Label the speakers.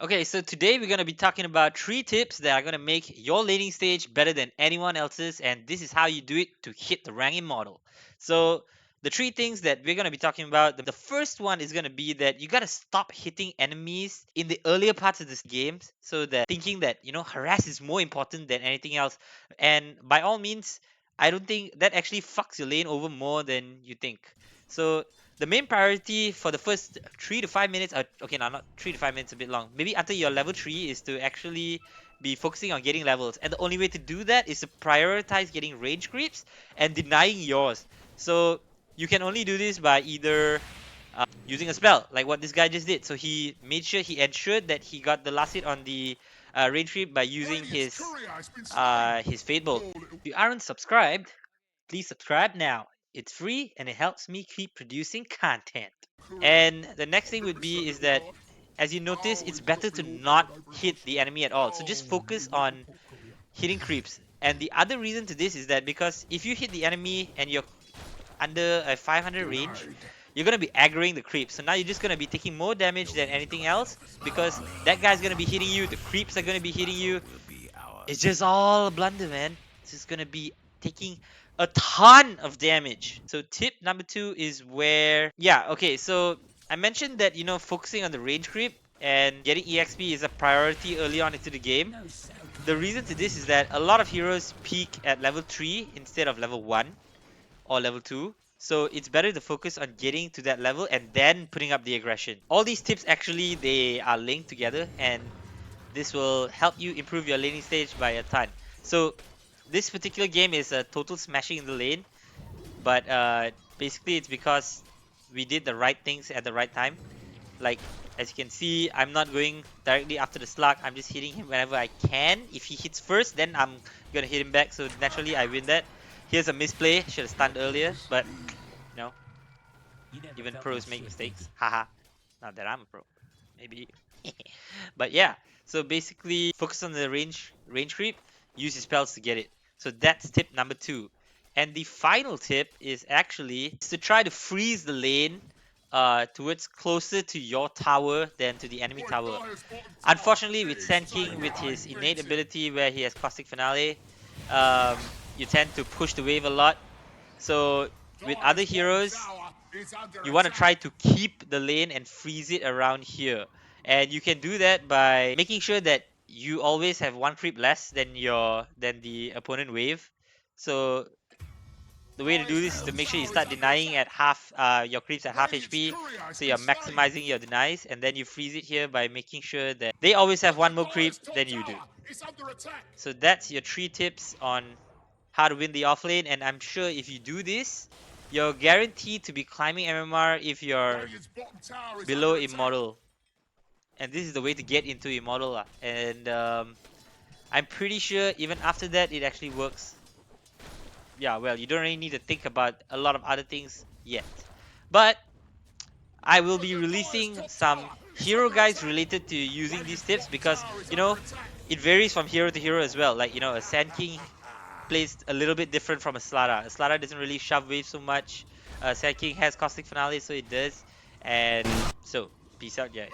Speaker 1: Okay, so today we're going to be talking about 3 tips that are going to make your laning stage better than anyone else's, and this is how you do it to hit the ranking model. So, the 3 things that we're going to be talking about, the first one is going to be that you got to stop hitting enemies in the earlier parts of this game, so that thinking that, harass is more important than anything else. And by all means, I don't think that actually fucks your lane over more than you think. So, the main priority for the first 3 to 5 minutes, okay, no, not 3 to 5 minutes, a bit long. Maybe after your level 3 is to actually be focusing on getting levels. And the only way to do that is to prioritize getting range creeps and denying yours. So you can only do this by either using a spell, like what this guy just did. So he made sure he ensured that he got the last hit on the range creep by using his Fate Bolt. If you aren't subscribed, please subscribe now. It's free and it helps me keep producing content. And the next thing would be is that, as you notice, it's better to not hit the enemy at all. So just focus on hitting creeps. And the other reason to this is that because if you hit the enemy and you're under a 500 range, you're going to be aggroing the creeps. So now you're just going to be taking more damage than anything else because that guy's going to be hitting you, the creeps are going to be hitting you. It's just all a blunder, man. It's just going to be taking a ton of damage. So tip number 2 is where, yeah, okay, so I mentioned that, focusing on the range creep and getting EXP is a priority early on into the game. The reason to this is that a lot of heroes peak at level 3 instead of level 1 or level 2. So it's better to focus on getting to that level and then putting up the aggression. All these tips actually, they are linked together, and this will help you improve your laning stage by a ton. So this particular game is a total smashing in the lane, but basically it's because we did the right things at the right time. Like, as you can see, I'm not going directly after the slug. I'm just hitting him whenever I can. If he hits first, then I'm gonna hit him back. So naturally, I win that. Here's a misplay. Should have stunned earlier, but you know, even pros make mistakes. Haha. Not that I'm a pro. Maybe. But yeah. So basically, focus on the range creep. Use your spells to get it. So that's tip number 2. And the final tip is actually to try to freeze the lane towards closer to your tower than to the enemy tower. Unfortunately, with Sand King, with his innate ability where he has Caustic Finale, you tend to push the wave a lot. So with other heroes, you want to try to keep the lane and freeze it around here. And you can do that by making sure that you always have 1 creep less than the opponent wave. So the way to do this is to make sure you start denying at half your creeps at half HP, so you're maximizing your denies, and then you freeze it here by making sure that they always have 1 more creep than you do. So that's your 3 tips on how to win the offlane, and I'm sure if you do this, you're guaranteed to be climbing MMR if you're below Immortal. And this is the way to get into Immortal lah. And I'm pretty sure even after that it actually works. Yeah, well, you don't really need to think about a lot of other things yet. But I will be releasing some hero guides related to using these tips because, it varies from hero to hero as well. Like, a Sand King plays a little bit different from a Slara. A Slara doesn't really shove waves so much. Sand King has Caustic Finale, so it does. And so, peace out, guys.